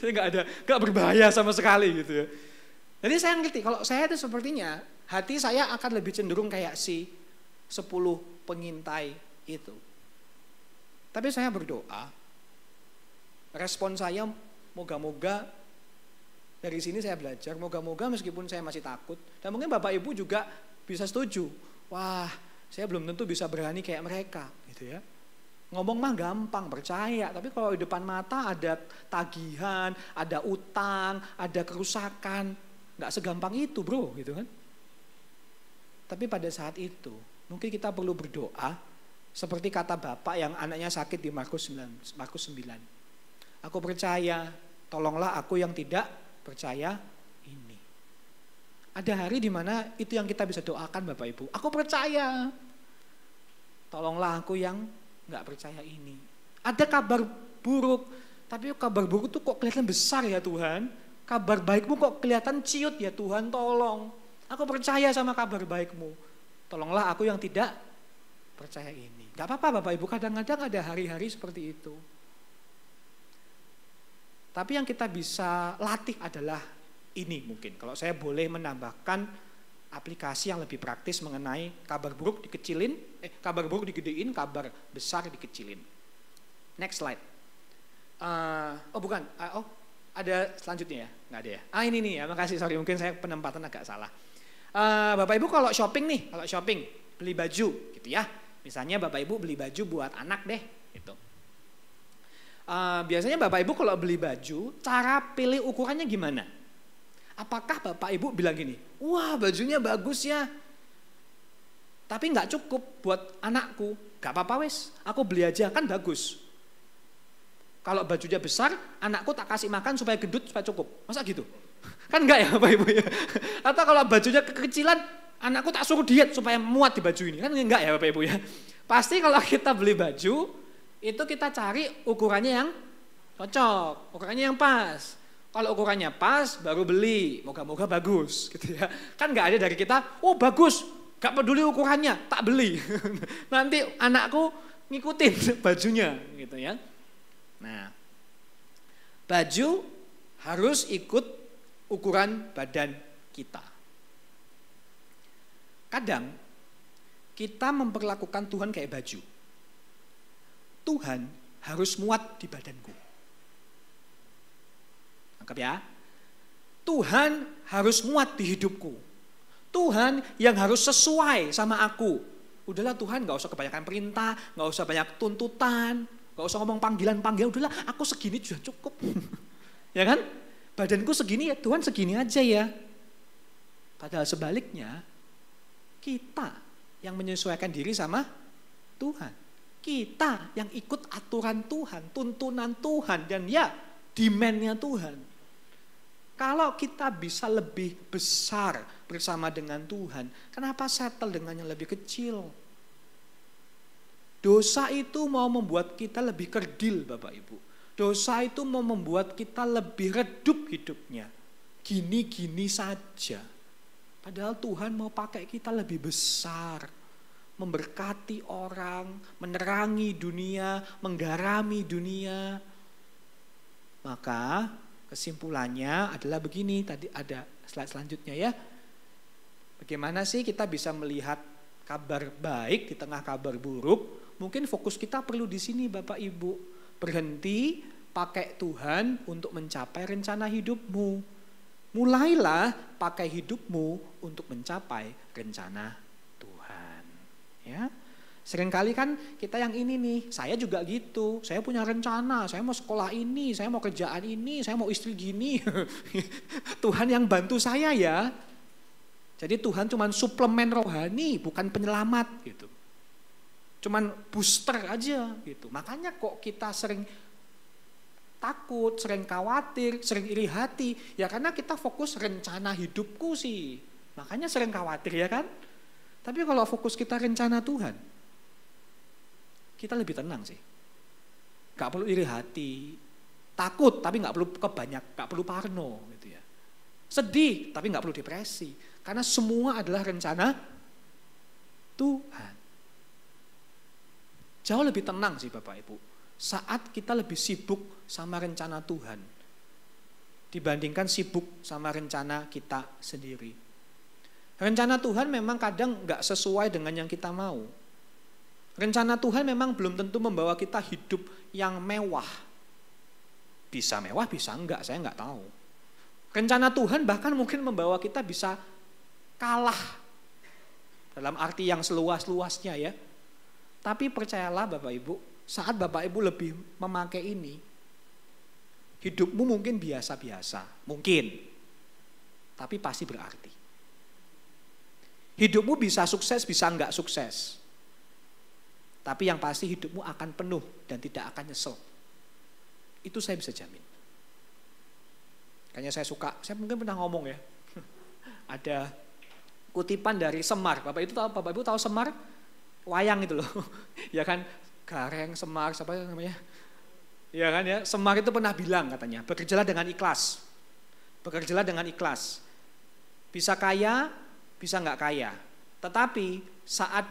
Saya nggak berbahaya sama sekali gitu ya. Jadi saya ngerti, kalau saya itu sepertinya hati saya akan lebih cenderung kayak si 10 pengintai itu. Tapi saya berdoa, respon saya moga-moga dari sini saya belajar, moga-moga meskipun saya masih takut, dan mungkin Bapak Ibu juga bisa setuju, wah saya belum tentu bisa berani kayak mereka gitu ya. Ngomong mah gampang, percaya, tapi kalau di depan mata ada tagihan, ada utang, ada kerusakan, nggak segampang itu bro, gitu kan. Tapi pada saat itu, mungkin kita perlu berdoa, seperti kata Bapak yang anaknya sakit di Markus 9. Aku percaya, tolonglah aku yang tidak percaya ini. Ada hari di mana itu yang kita bisa doakan Bapak Ibu. Aku percaya, tolonglah aku yang nggak percaya ini. Ada kabar buruk, tapi kabar buruk itu kok kelihatan besar ya Tuhan. Kabar baikmu kok kelihatan ciut ya Tuhan, tolong. Aku percaya sama kabar baikmu. Tolonglah aku yang tidak percaya ini. Gak apa-apa Bapak Ibu, kadang-kadang ada hari-hari seperti itu. Tapi yang kita bisa latih adalah ini mungkin. Kalau saya boleh menambahkan aplikasi yang lebih praktis mengenai kabar buruk dikecilin, kabar buruk digedein, kabar besar dikecilin. Next slide. Ada selanjutnya ya? Nggak ada ya? Ini nih ya, makasih, sorry mungkin saya penempatan agak salah. Bapak Ibu kalau shopping nih, beli baju gitu ya. Misalnya Bapak Ibu beli baju buat anak deh gitu. Biasanya Bapak Ibu kalau beli baju, cara pilih ukurannya gimana? Apakah Bapak Ibu bilang gini, wah bajunya bagus ya, tapi nggak cukup buat anakku, nggak apa-apa wes, aku beli aja kan bagus. Kalau bajunya besar, anakku tak kasih makan supaya gendut, supaya cukup. Masa gitu? Kan enggak ya Bapak Ibu ya? Atau kalau bajunya kekecilan, anakku tak suruh diet supaya muat di baju ini. Kan enggak ya Bapak Ibu ya? Pasti kalau kita beli baju, itu kita cari ukurannya yang cocok, ukurannya yang pas. Kalau ukurannya pas, baru beli. Moga-moga bagus gitu ya. Kan enggak ada dari kita, oh bagus, gak peduli ukurannya, tak beli. Nanti anakku ngikutin bajunya gitu ya. Nah, baju harus ikut ukuran badan kita. Kadang kita memperlakukan Tuhan kayak baju. Tuhan harus muat di badanku. Anggap ya. Tuhan harus muat di hidupku. Tuhan yang harus sesuai sama aku. Udahlah Tuhan, gak usah kebanyakan perintah, gak usah banyak tuntutan, gak usah ngomong panggilan-panggilan, udahlah aku segini sudah cukup. Ya kan? Badanku segini ya Tuhan segini aja ya. Padahal sebaliknya, kita yang menyesuaikan diri sama Tuhan. Kita yang ikut aturan Tuhan, tuntunan Tuhan, dan ya demand-nya Tuhan. Kalau kita bisa lebih besar bersama dengan Tuhan, kenapa settle dengan yang lebih kecil? Dosa itu mau membuat kita lebih kerdil Bapak Ibu. Dosa itu mau membuat kita lebih redup hidupnya. Gini-gini saja. Padahal Tuhan mau pakai kita lebih besar. Memberkati orang, menerangi dunia, menggarami dunia. Maka kesimpulannya adalah begini, tadi ada slide selanjutnya ya. Bagaimana sih kita bisa melihat kabar baik di tengah kabar buruk? Mungkin fokus kita perlu di sini Bapak Ibu. Berhenti pakai Tuhan untuk mencapai rencana hidupmu. Mulailah pakai hidupmu untuk mencapai rencana Tuhan. Ya. Seringkali kan kita yang ini nih, saya juga gitu. Saya punya rencana, saya mau sekolah ini, saya mau kerjaan ini, saya mau istri gini. Tuhan yang bantu saya ya. Jadi Tuhan cuma suplemen rohani, bukan penyelamat gitu. Cuman booster aja gitu. Makanya kok kita sering takut, sering khawatir, sering iri hati. Ya karena kita fokus rencana hidupku sih. Makanya sering khawatir ya kan. Tapi kalau fokus kita rencana Tuhan, kita lebih tenang sih. Gak perlu iri hati, takut tapi gak perlu gak perlu parno gitu ya. Sedih tapi gak perlu depresi, karena semua adalah rencana Tuhan. Jauh lebih tenang sih Bapak Ibu, saat kita lebih sibuk sama rencana Tuhan dibandingkan sibuk sama rencana kita sendiri. Rencana Tuhan memang kadang gak sesuai dengan yang kita mau. Rencana Tuhan memang belum tentu membawa kita hidup yang mewah. Bisa mewah, bisa enggak, saya enggak tahu. Rencana Tuhan bahkan mungkin membawa kita bisa kalah. Dalam arti yang seluas-luasnya ya. Tapi percayalah Bapak Ibu, saat Bapak Ibu lebih memakai ini, hidupmu mungkin biasa-biasa, mungkin. Tapi pasti berarti. Hidupmu bisa sukses, bisa enggak sukses. Tapi yang pasti hidupmu akan penuh dan tidak akan nyesel. Itu saya bisa jamin. Kayaknya saya mungkin pernah ngomong ya. Ada kutipan dari Semar. Bapak Ibu tahu Semar? Wayang itu loh. Ya kan, Gareng, Semar, siapa namanya? Ya kan ya, Semar itu pernah bilang katanya, bekerjalah dengan ikhlas. Bekerjalah dengan ikhlas. Bisa kaya, bisa enggak kaya. Tetapi saat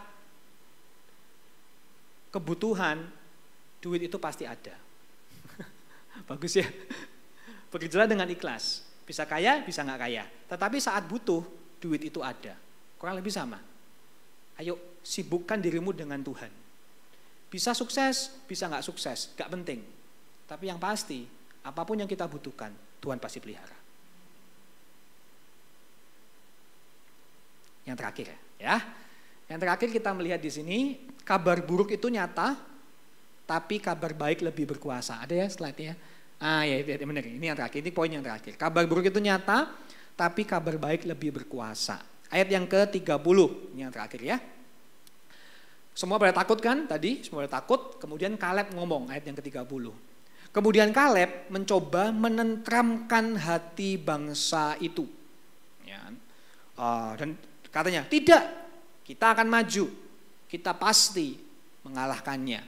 kebutuhan, duit itu pasti ada. Bagus ya. Bekerjalah dengan ikhlas. Bisa kaya, bisa nggak kaya. Tetapi saat butuh, duit itu ada. Kurang lebih sama. Ayo sibukkan dirimu dengan Tuhan. Bisa sukses, bisa nggak sukses, nggak penting. Tapi yang pasti, apapun yang kita butuhkan, Tuhan pasti pelihara. Yang terakhir ya. Yang terakhir kita melihat di sini, kabar buruk itu nyata, tapi kabar baik lebih berkuasa. Ada ya slide-nya? Ya benar, ini yang terakhir, ini poin yang terakhir. Kabar buruk itu nyata, tapi kabar baik lebih berkuasa. Ayat yang ke-30, ini yang terakhir ya. Semua pada takut kan tadi, semua pada takut, kemudian Kaleb ngomong, ayat yang ke-30. Kemudian Kaleb mencoba menenteramkan hati bangsa itu. Ya. Dan katanya, tidak, kita akan maju, kita pasti mengalahkannya.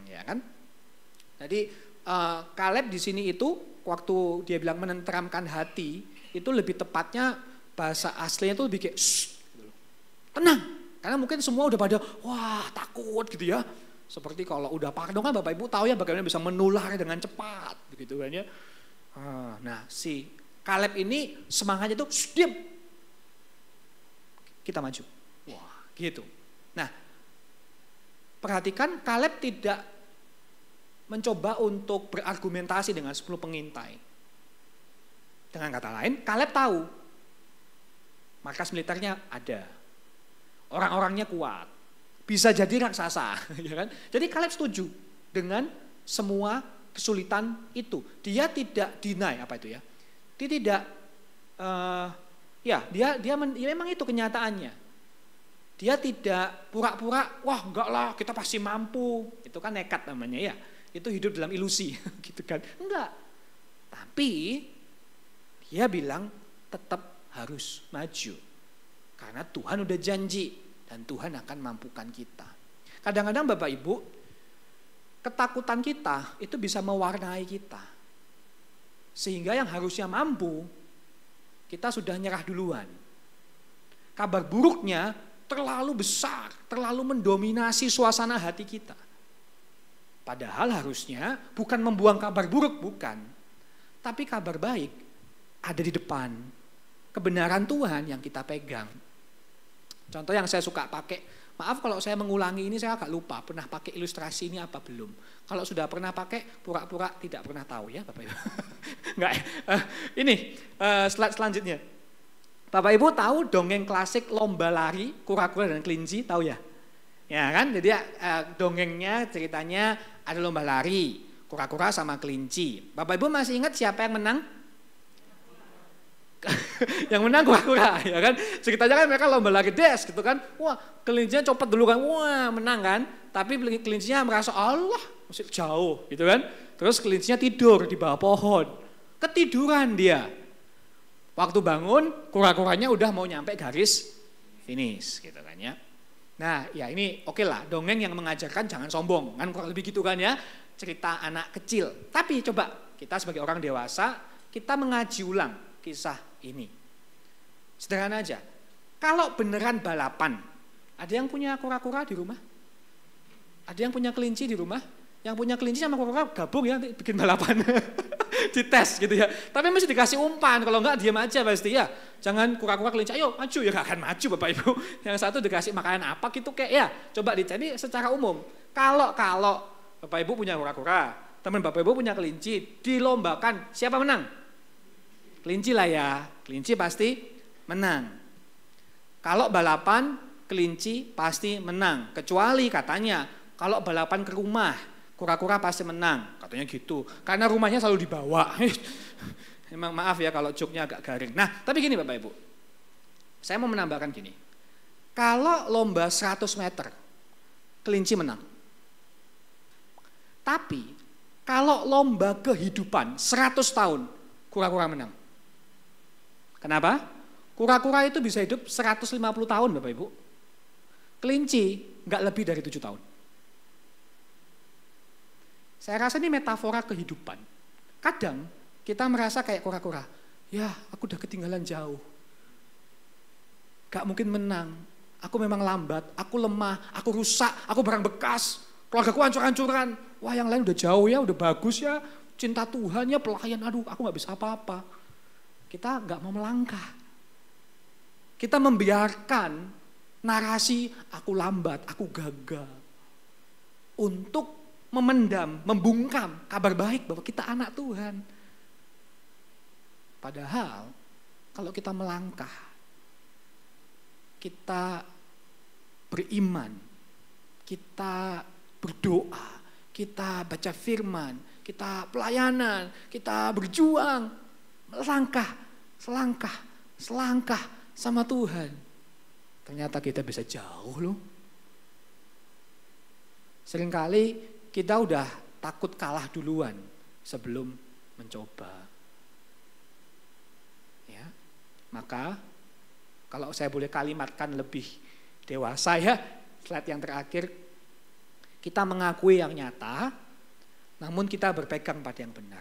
Ya kan? Jadi Kaleb di sini itu waktu dia bilang menenteramkan hati, itu lebih tepatnya bahasa aslinya itu lebih kayak tenang. Karena mungkin semua udah pada wah takut gitu ya. Seperti kalau udah parno kan Bapak Ibu tahu ya bagaimana bisa menular dengan cepat begitu kan ya. Nah, si Kaleb ini semangatnya itu diam. Kita maju. Wah, gitu. Nah, perhatikan Kaleb tidak mencoba untuk berargumentasi dengan 10 pengintai. Dengan kata lain, Kaleb tahu markas militernya ada. Orang-orangnya kuat. Bisa jadi raksasa, ya kan? Jadi Kaleb setuju dengan semua kesulitan itu. Dia tidak deny apa itu ya. Dia tidak dia memang itu kenyataannya. Dia tidak pura-pura, wah enggak lah kita pasti mampu. Itu kan nekat namanya ya. Itu hidup dalam ilusi gitu kan. Enggak. Tapi dia bilang tetap harus maju. Karena Tuhan udah janji dan Tuhan akan mampukan kita. Kadang-kadang Bapak Ibu, ketakutan kita itu bisa mewarnai kita. Sehingga yang harusnya mampu, kita sudah nyerah duluan. Kabar buruknya terlalu besar, terlalu mendominasi suasana hati kita. Padahal harusnya bukan membuang kabar buruk, bukan. Tapi kabar baik ada di depan. Kebenaran Tuhan yang kita pegang. Contoh yang saya suka pakai, maaf kalau saya mengulangi ini saya agak lupa, pernah pakai ilustrasi ini apa belum. Kalau sudah pernah pakai, pura-pura tidak pernah tahu ya Bapak Ibu. Enggak, slide selanjutnya. Bapak Ibu tahu dongeng klasik lomba lari, kura-kura dan kelinci, tahu ya? Ya kan, jadi dongengnya ceritanya ada lomba lari, kura-kura sama kelinci. Bapak Ibu masih ingat siapa yang menang? Yang menang kura-kura, ya kan? Ceritanya kan mereka lomba lari des gitu kan. Wah, kelincinya copot dulu kan. Wah, menang kan? Tapi kelincinya merasa Allah, masih jauh gitu kan. Terus kelincinya tidur di bawah pohon. Ketiduran dia. Waktu bangun, kura-kuranya udah mau nyampe garis finish gitu kan ya. Nah ya ini oke lah, dongeng yang mengajarkan jangan sombong, kan kurang lebih gitu kan ya, cerita anak kecil. Tapi coba kita sebagai orang dewasa, kita mengaji ulang kisah ini. Sederhana aja, kalau beneran balapan, ada yang punya kura-kura di rumah? Ada yang punya kelinci di rumah? Yang punya kelinci sama kura-kura gabung ya, bikin balapan. Dites gitu ya. Tapi mesti dikasih umpan, kalau enggak diam aja pasti ya. Jangan kura-kura kelinci, ayo maju, ya gak akan maju Bapak Ibu. Yang satu dikasih makanan apa gitu kayak ya. Coba dicari secara umum. Kalau Bapak Ibu punya kura-kura, teman Bapak Ibu punya kelinci, dilombakan, siapa menang? Kelinci lah ya, kelinci pasti menang. Kalau balapan, kelinci pasti menang. Kecuali katanya, kalau balapan ke rumah, kura-kura pasti menang, katanya gitu. Karena rumahnya selalu dibawa. Emang maaf ya kalau joknya agak garing. Nah, tapi gini Bapak Ibu. Saya mau menambahkan gini. Kalau lomba 100 meter, kelinci menang. Tapi, kalau lomba kehidupan 100 tahun, kura-kura menang. Kenapa? Kura-kura itu bisa hidup 150 tahun Bapak Ibu. Kelinci nggak lebih dari 7 tahun. Saya rasa ini metafora kehidupan. Kadang kita merasa kayak kura-kura, ya aku udah ketinggalan jauh. Gak mungkin menang, aku memang lambat, aku lemah, aku rusak, aku barang bekas, keluargaku hancur-hancuran. Wah yang lain udah jauh ya, udah bagus ya, cinta Tuhan ya, pelayan, aduh aku gak bisa apa-apa. Kita gak mau melangkah. Kita membiarkan narasi aku lambat, aku gagal. Untuk memendam, membungkam kabar baik bahwa kita anak Tuhan. Padahal kalau kita melangkah, kita beriman, kita berdoa, kita baca firman, kita pelayanan, kita berjuang, melangkah, selangkah sama Tuhan. Ternyata kita bisa jauh loh. Seringkali kita udah takut kalah duluan sebelum mencoba. Ya, maka kalau saya boleh kalimatkan lebih dewasa ya, slide yang terakhir, kita mengakui yang nyata, namun kita berpegang pada yang benar.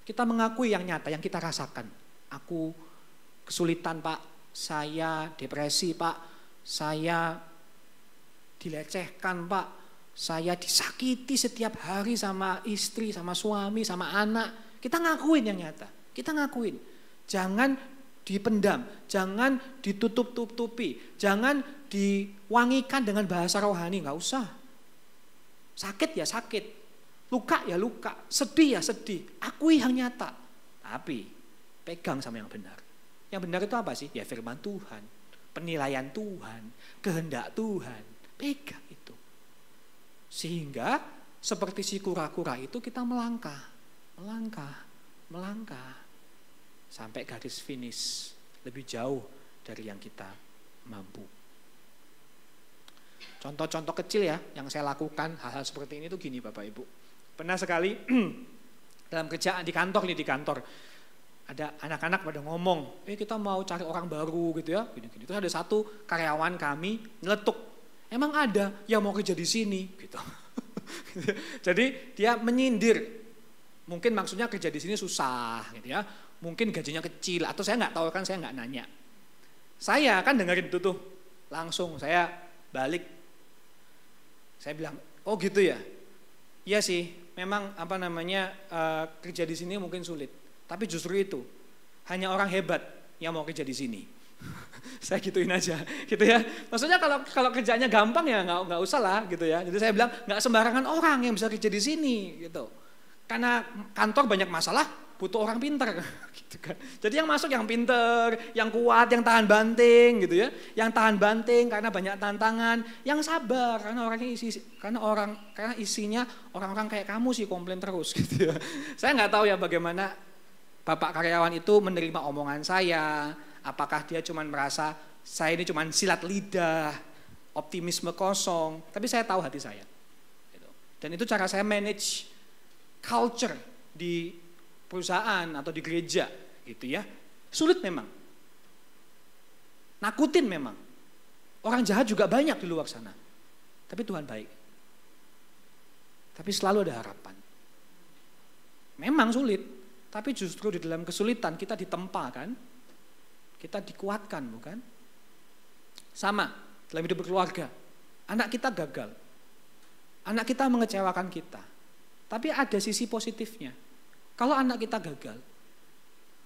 Kita mengakui yang nyata, yang kita rasakan. Aku kesulitan Pak, saya depresi Pak, saya dilecehkan Pak, saya disakiti setiap hari sama istri, sama suami, sama anak. Kita ngakuin yang nyata. Kita ngakuin. Jangan dipendam, jangan ditutup-tutupi, jangan diwangikan dengan bahasa rohani, nggak usah. Sakit ya sakit, luka ya luka, sedih ya sedih. Akui yang nyata. Tapi pegang sama yang benar. Yang benar itu apa sih? Ya firman Tuhan, penilaian Tuhan, kehendak Tuhan. Pegang itu. Sehingga seperti si kura-kura itu kita melangkah sampai garis finish lebih jauh dari yang kita mampu. Contoh-contoh kecil ya yang saya lakukan hal-hal seperti ini tuh gini Bapak Ibu. Pernah sekali dalam kerjaan di kantor ada anak-anak pada ngomong, kita mau cari orang baru gitu ya, gini-gini. Terus ada satu karyawan kami nyeletuk. Emang ada yang mau kerja di sini gitu. Jadi dia menyindir. Mungkin maksudnya kerja di sini susah gitu ya. Mungkin gajinya kecil atau saya nggak tahu kan, saya nggak nanya. Saya kan dengerin itu tuh. Langsung saya balik. Saya bilang, "Oh gitu ya." Iya sih, memang kerja di sini mungkin sulit. Tapi justru itu hanya orang hebat yang mau kerja di sini. Saya gituin aja, gitu ya. Maksudnya kalau kerjanya gampang ya nggak usah lah, gitu ya. Jadi saya bilang nggak sembarangan orang yang bisa kerja di sini, gitu. Karena kantor banyak masalah, butuh orang pintar, gitu kan. Jadi yang masuk yang pintar, yang kuat, yang tahan banting, gitu ya. Yang tahan banting karena banyak tantangan, yang sabar karena isinya orang-orang kayak kamu sih komplain terus, gitu ya. Saya nggak tahu ya bagaimana Bapak karyawan itu menerima omongan saya. Apakah dia cuma merasa saya ini cuma silat lidah, optimisme kosong, tapi saya tahu hati saya. Dan itu cara saya manage culture di perusahaan atau di gereja, gitu ya. Sulit memang, nakutin memang. Orang jahat juga banyak di luar sana. Tapi Tuhan baik. Tapi selalu ada harapan. Memang sulit, tapi justru di dalam kesulitan kita ditempa kan? Kita dikuatkan, bukan? Sama dalam hidup berkeluarga. Anak kita gagal. Anak kita mengecewakan kita. Tapi ada sisi positifnya. Kalau anak kita gagal,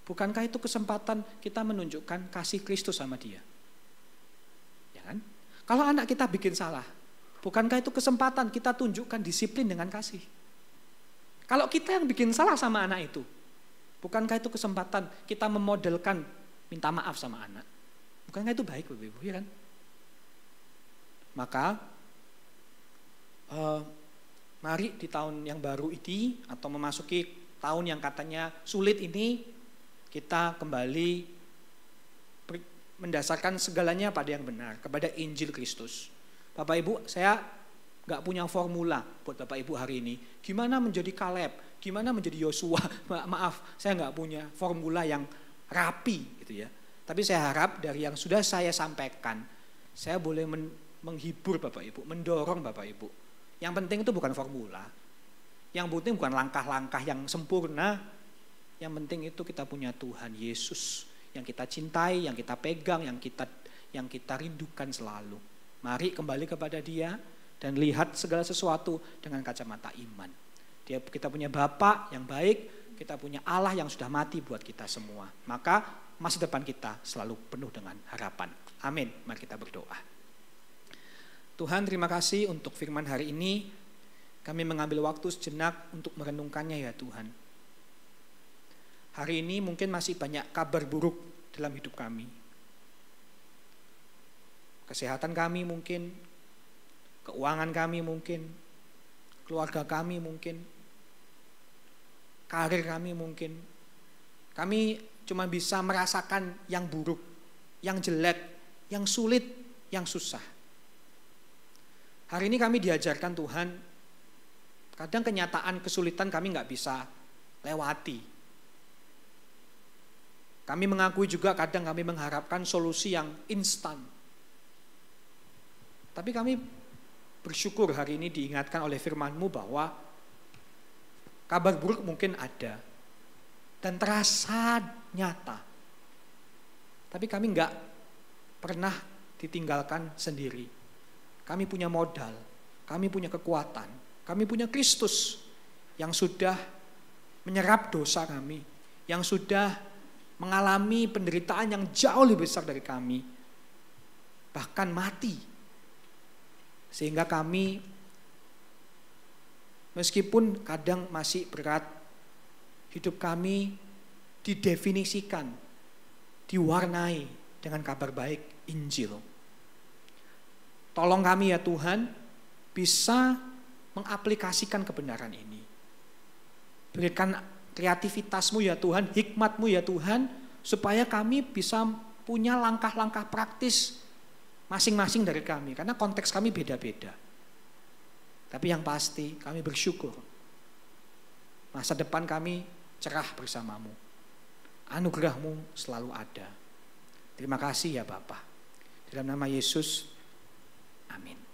bukankah itu kesempatan kita menunjukkan kasih Kristus sama dia? Ya kan? Kalau anak kita bikin salah, bukankah itu kesempatan kita tunjukkan disiplin dengan kasih? Kalau kita yang bikin salah sama anak itu, bukankah itu kesempatan kita memodelkan minta maaf sama anak? Bukankah itu baik, Bapak Ibu, ya kan? Maka mari di tahun yang baru ini atau memasuki tahun yang katanya sulit ini, kita kembali mendasarkan segalanya pada yang benar, kepada Injil Kristus. Bapak Ibu, saya gak punya formula buat Bapak Ibu hari ini. Gimana menjadi Kaleb, gimana menjadi Yosua, maaf, saya gak punya formula yang rapi gitu ya. Tapi saya harap dari yang sudah saya sampaikan, saya boleh menghibur Bapak Ibu, mendorong Bapak Ibu. Yang penting itu bukan formula, yang penting bukan langkah-langkah yang sempurna, yang penting itu kita punya Tuhan Yesus yang kita cintai, yang kita pegang, yang kita rindukan selalu. Mari kembali kepada Dia dan lihat segala sesuatu dengan kacamata iman. Kita punya Bapa yang baik, kita punya Allah yang sudah mati buat kita semua. Maka masa depan kita selalu penuh dengan harapan. Amin. Mari kita berdoa. Tuhan, terima kasih untuk firman hari ini. Kami mengambil waktu sejenak untuk merenungkannya ya Tuhan. Hari ini mungkin masih banyak kabar buruk dalam hidup kami. Kesehatan kami mungkin, keuangan kami mungkin, keluarga kami mungkin, karir kami mungkin. Kami cuma bisa merasakan yang buruk, yang jelek, yang sulit, yang susah. Hari ini kami diajarkan Tuhan, kadang kenyataan kesulitan kami nggak bisa lewati. Kami mengakui juga kadang kami mengharapkan solusi yang instan. Tapi kami bersyukur hari ini diingatkan oleh firman-Mu bahwa kabar buruk mungkin ada dan terasa nyata. Tapi kami nggak pernah ditinggalkan sendiri. Kami punya modal, kami punya kekuatan, kami punya Kristus yang sudah menyerap dosa kami, yang sudah mengalami penderitaan yang jauh lebih besar dari kami, bahkan mati. Sehingga kami meskipun kadang masih berat, hidup kami didefinisikan, diwarnai dengan kabar baik Injil. Tolong kami ya Tuhan bisa mengaplikasikan kebenaran ini. Berikan kreativitas-Mu ya Tuhan, hikmat-Mu ya Tuhan, supaya kami bisa punya langkah-langkah praktis masing-masing dari kami. Karena konteks kami beda-beda. Tapi yang pasti kami bersyukur. Masa depan kami cerah bersama-Mu. Anugerah-Mu selalu ada. Terima kasih ya Bapa. Dalam nama Yesus, amin.